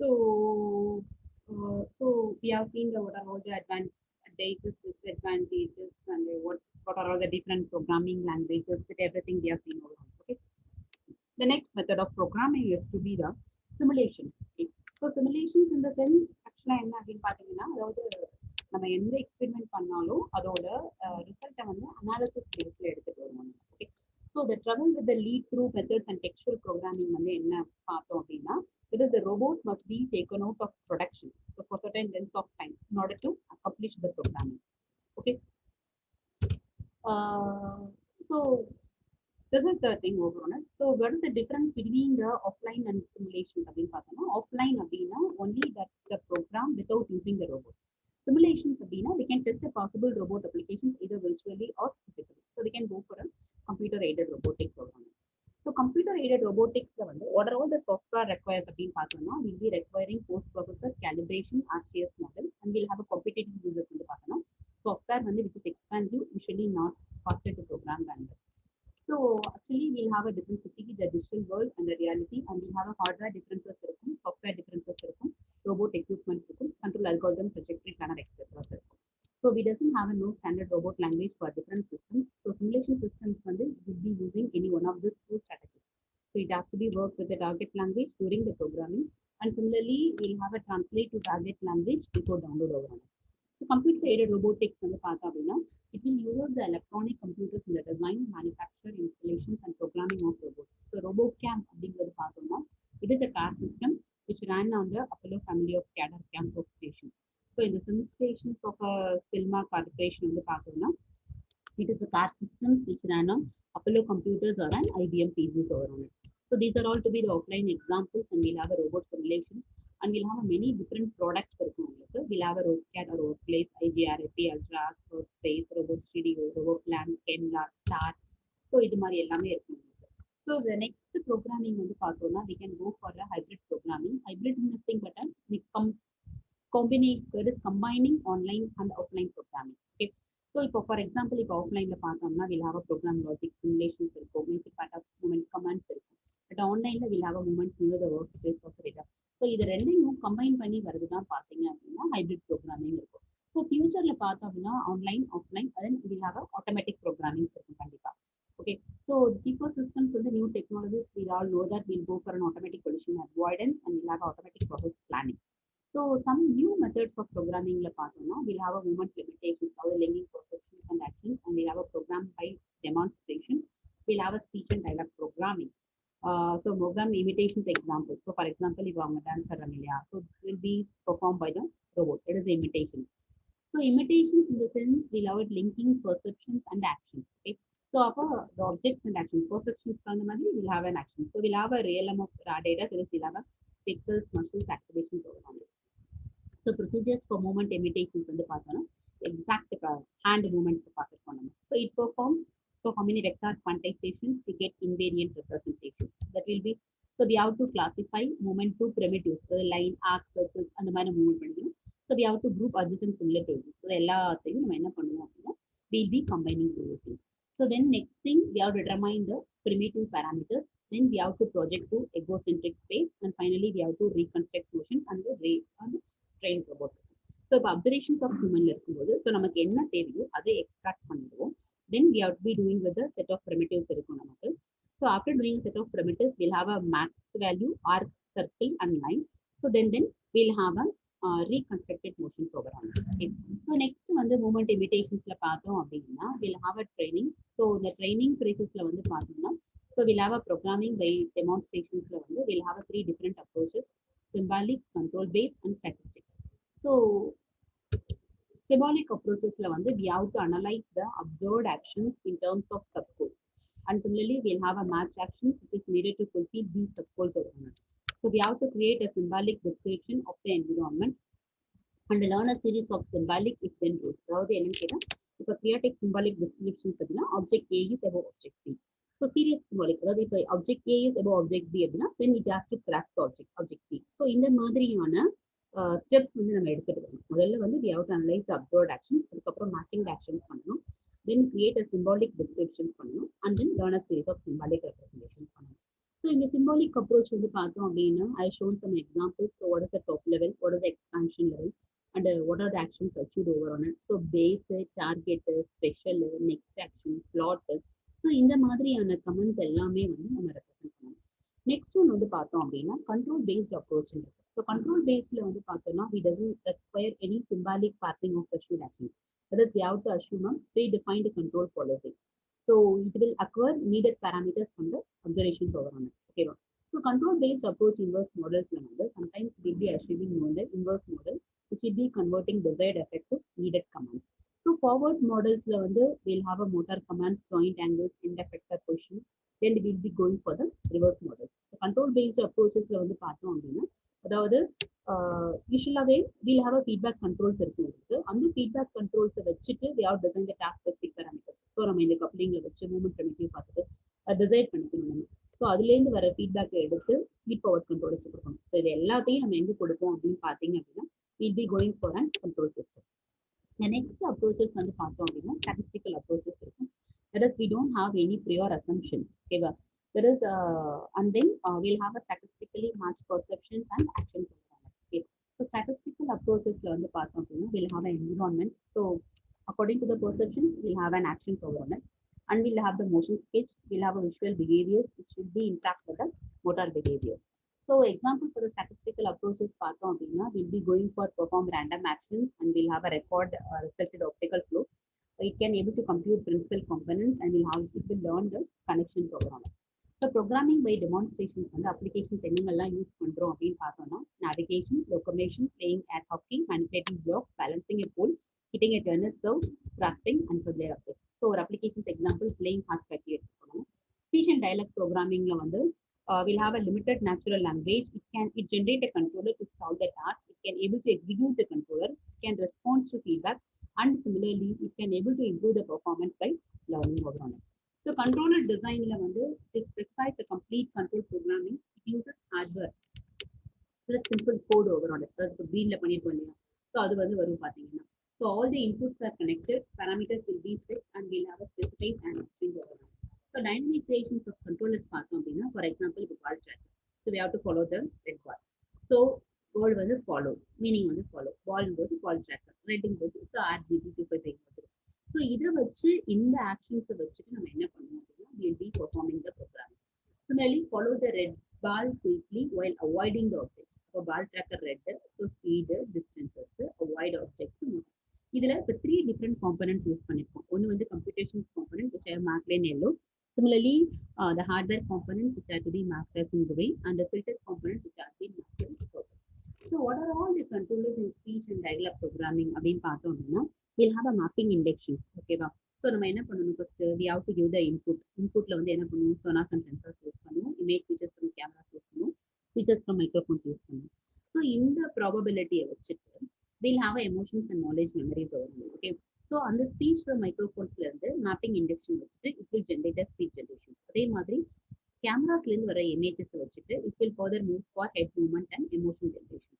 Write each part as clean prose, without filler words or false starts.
So we have seen what are all the advantages, disadvantages, and what are all the different programming languages, with everything we have seen over. Okay. The next method of programming is to be the simulation. Okay. So simulations in the sense, actually என்ன அப்படின்னு பார்த்தீங்கன்னா, அதாவது நம்ம எந்த experiment பண்ணாலும் அதோட ரிசல்ட்டை வந்து அனாலிசிஸ் பேஸ்ல எடுத்துட்டு வருவாங்க. Okay. So the trouble with the lead through methods and textual programming வந்து என்ன பார்த்தோம் அப்படின்னா, it is the robot must be taken out of production so for certain length of time in order to accomplish the programming. Okay. So this is the thing overall. So what is the difference between the offline and simulation? Offline only that the program without using the robot. Simulations we can test a possible robot applications either virtually or physically. So we can go for a computer aided robotic program. So computer aided robotics what are all the software requires we'll be requiring post processor calibration RTS model, and we'll have a competitive users software which is expensive, usually not faster to program than that. So actually we'll have a difference between the digital world and the reality, and we'll have a hardware differences, software differences, robot equipment, control algorithm, trajectory planner, etc. So we doesn't have a no standard robot language for different systems. So simulation systems will be using any one of these two strategies. So it has to be worked with the target language during the programming, and similarly we'll have a translate to target language before download over. So computer aided robotics it will use the electronic computers in the design, manufacture, installations, and programming of robots. So RoboCam it is a car system which ran on the Apollo family of CAD CAM workstations. So in the sim stations of a Silma corporation it is the car systems which ran on Apollo computers or an IBM PCs over on it. So these are all to be the offline examples, and we'll have a robot simulation, and we'll have many different products. So we'll have a RoboCAD or Workplace, IGRAP, Ultra, Space, Robot Studio, RoboPlan, ChemLab, Start. So இது மாதிரி எல்லாமே இருக்கும். So the next programming we can go for a hybrid programming. Hybrid is nothing but combining online and offline programming. Okay. So for example, if offline we'll have a program logic, simulations, basic part of movement commands. But online we'll have a movement near the workspace of data. So இது ரெண்டையும் combine பண்ணி வருதுதான் பாத்தீங்க அப்படின்னா hybrid programming இருக்கும். So ஃபியூச்சர்ல பார்த்தோம் அப்படின்னா online offline அதன் வில் ஹாவ் ஆட்டோமேட்டிக் ப்ரோக்ராமிங் இருக்கும் கண்டிப்பா. Okay, so ecosystems with the new technologies, we all know that we'll go for an automatic collision avoidance, and we'll have automatic process planning. So some new methods of programming we'll have a movement limitations, how the linking perceptions and actions, and we'll have a program by demonstration. We'll have a speech and dialogue programming. So program imitations examples. So for example, if I'm a dancer, so it will be performed by the robot. It is the imitation. So imitations in the sense we'll have linking perceptions and actions. Okay. So the objects and actions, perceptions we'll have an action. So we'll have a realm of raw data, so we'll have a pixels, muscles, activations over it. So procedures for movement imitations in the exact hand movement. So it performs so how many vector quantizations to get invariant representation. That will be so we have to classify movement to primitives, so the line, arc, circles, and the manner movement. So we have to group adjacent similarities. So we'll be combining those things. So then next thing we have to determine the primitive parameters. Then we have to project to egocentric space, and finally we have to reconstruct motion and the train robot. So observations of human இருக்கும்போது so நமக்கு என்ன தேவையோ அதை extract பண்ணிடுவோம். Then we have to be doing with a set of primitives இருக்கும் நமக்கு. So after doing a set of primitives, we'll have a max value, arc, circle, and line. So then we'll have a reconstructed motions overall. Okay. So next the movement imitationsல பார்த்தோம் அப்படின்னா we'll have a training. So the training processல பார்த்தோம்னா so we'll have a programming by demonstrationsல we'll have a 3 different approaches: symbolic, control based, and statistic. So symbolic approaches we have to analyze the observed actions in terms of subgoals, and similarly we'll have a match action which is needed to fulfill these subgoals. So we have to create a symbolic description of the environment and learn a series of symbolic if then rules. அதாவது என்னன்னு கேட்டா இப்ப கிரியேட்டிக் symbolic descriptions அப்படின்னா object A is above object B. So serious symbolic அதாவது இப்ப object A is above object B அப்படின்னா then it has to crash the object B. So இந்த மாதிரியான ஸ்டெப்ஸ் நம்ம எடுத்துட்டு வரணும். முதல்ல we have to analyze the observed actions, அதுக்கப்புறம் matching the actions பண்ணணும், then create a symbolic descriptions பண்ணணும், and then learn a series of symbolic representations பண்ணணும். So in the symbolic approach வந்து பார்த்தோம் அப்படின்னா, I shown some examples. So what is the top level? What is the expansion level? And what are the actions achieved over on it? So base, target, special, next action, plot. So இந்த மாதிரியான comments எல்லாமே வந்து நம்ம represent பண்ணணும். Next ஒன்று வந்து பார்த்தோம் அப்படின்னா கண்ட்ரோல் பேஸ்ட் அப்ரோச் இருக்கு. ஸோ கண்ட்ரோல் பேஸ்ட்ல வந்து பார்த்தோம்னா we doesn't require any symbolic passing of special actions. That is, we have to assume a predefined control policy. So it will acquire needed parameters from the observations over on it. Okay. So control based approach inverse models sometimes will be assuming the inverse model, which will be converting desired effect to needed commands. So forward models will have a motor commands, joint angles, end effector position. Then we will be going for the reverse models. The control based approaches வந்து பார்த்தோம் அப்படின்னா அதாவது யூஸ்வலாகவே we'll have a feedback controls இருக்கு. அந்த feedback கண்ட்ரோல்ஸை வச்சுட்டு we have design the task specific parameter. So நம்ம இந்த கப்ளிங்கில் வச்சு மூவ்மெண்ட் ப்ரிமிட்டிவ் பார்த்துட்டு டிசைட் பண்ணிக்கணும் நம்ம. ஸோ அதுலேருந்து வர ஃபீட்பேக்கை எடுத்து ஸ்லீப் பவர் கண்ட்ரோல்ஸ் கொடுக்கணும். ஸோ இது எல்லாத்தையும் நம்ம எங்கே கொடுப்போம் அப்படின்னு பார்த்தீங்க அப்படின்னா will be going for and control system. Next approaches வந்து பார்த்தோம் அப்படின்னா ஸ்டாட்டிஸ்டிக்கல் அப்ரோச்சஸ் இருக்கும். That is, we don't have any prior assumption. Okay, there is, and then we'll have a statistically matched perceptions and actions. Okay, so statistical approaches வந்து பார்த்தோம் அப்படின்னா we'll have an environment. So according to the perception, we'll have an action over it, and we'll have the motion sketch. We'll have a visual behaviors which will be interact with the motor behavior. So example for the statistical approaches பார்த்தோம் அப்படின்னா we'll be going for perform random actions, and we'll have a record resulted optical flow. It can able to compute principal components, and it will learn the connections overall. So programming by demonstrations வந்து applications என்னெல்லாம் use பண்றோம் அப்படின்னு பார்த்தோம்னா navigation, locomotion, playing air hockey, manipulating blocks, balancing a pole, hitting a turner serve, grasping, and further updates. So ஒரு applications example playing hockey எடுத்துக்கணும். Speech and dialogue programmingல வந்து we'll have a limited natural language. It generate a controller to solve the task. It can able to execute the controller. It can respond to feedback, and similarly, it can able to improve the performance by learning over on it. So controller design it specifies the complete control programming. It uses hardware plus simple code over on it. So green la பண்ணிருக்கோம் இல்லையா? So அது வந்து வரும் பாத்தீங்கன்னா. So all the inputs are connected, parameters will be set, and we'll have a specified and string over on it. So dynamic creations of controllers பார்த்தோம் அப்படின்னா, for example, the ball track. So we have to follow the red ball. So word வந்து follow, meaning வந்து follow. Ball போது ball tracker, reding போது so RGB 255 வந்துடும். So இதை வச்சு இந்த ஆக்ஷன்ஸை வச்சுட்டு நம்ம என்ன பண்ணுவோம் அப்படின்னா we'll be performing the program. Similarly, follow the red ball quickly while avoiding the object. So ball tracker red, so speed, distances, avoid objects. இதுல இப்போ 3 different components யூஸ் பண்ணிருக்கோம். ஒன்று வந்து computations component which I have marked in yellow. Similarly, the hardware components which are to be marked as in green, and the filter components which are being marked in purple. So what are all the controllers in speech and dialogue programming அப்படின்னு பார்த்தோம் அப்படின்னா we'll have a mapping index. ஓகேவா? So நம்ம என்ன பண்ணணும் first we have to give the input. இன்புட்ல வந்து என்ன பண்ணுவோம் sonas and sensors யூஸ் பண்ணுவோம், image features from cameras use பண்ணுவோம், features from microphones யூஸ் பண்ணுவோம். ஸோ இந்த ப்ராபபிலிட்டியை வச்சுட்டு we'll have a emotions and knowledge memories over. Okay, so அந்த speech from மைக்ரோஃபோன்ஸ்ல இருந்து மேப்பிங் இண்டெக்ஷன் வச்சுட்டு it will generate a speech generation. அதே மாதிரி கேமராஸ்லேருந்து வர இமேஜஸ் வச்சுட்டு it will further move for head movement and emotion generation.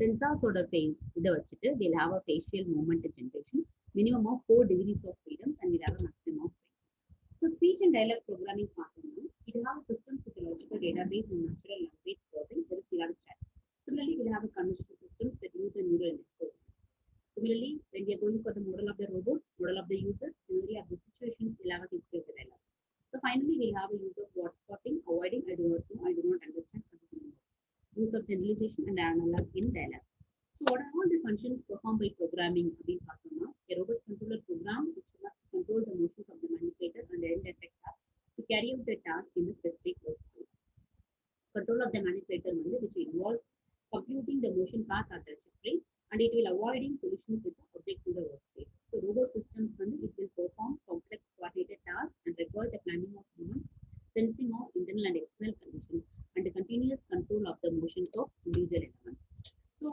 சென்சார்ஸோட face இதை வச்சுட்டு we'll have a facial movement generation, minimum of 4 degrees of freedom, and we'll have a maximum of freedom. So speech and dialogue programming பார்த்தோம்னா it will have a systems with a logical database and natural language processing. There is clear chat. Similarly, we'll have a conditional systems that use the neural network. Similarly, when we are going for the model of the robot, model of the user, theory of the situations, we'll have a history of the dialogue. So finally, we'll have a use of word spotting, avoiding I do not know, I do not understand, use of generalization and analog in dialogue. So what are all the functions performed by programming? A robot controller program which must control the motions of the manipulator and the end effector to carry out the task in the specific workflow. Control of the manipulator which involves computing the motion path or trajectory, and it will avoiding collisions with the object in the workspace. So robot systems it will perform complex coordinated tasks and require the planning of movement, sensing of internal and external conditions, and the continuous control of the motions of individual elements. So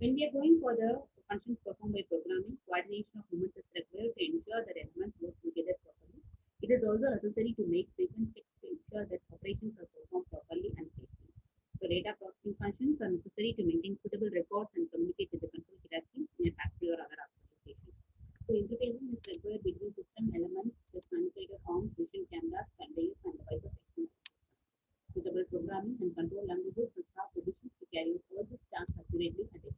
when we are going for the functions performed by programming, coordination of movements is required to ensure that elements work together properly. It is also necessary to make frequent checks to ensure that operations are performed properly and safely. So data processing functions are necessary to maintain suitable records and communicate with the control hierarchy in a factory or other applications. So interfacing is required between system elements, the manipulator arms, vision cameras, conveyors, and devices. So several programming and control languages which have positions to carry out all these tasks accurately and efficiently.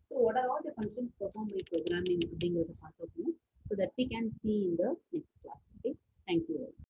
So what are all the functions performed by programming அப்படிங்கிறத பார்த்தோம். So that we can see in the next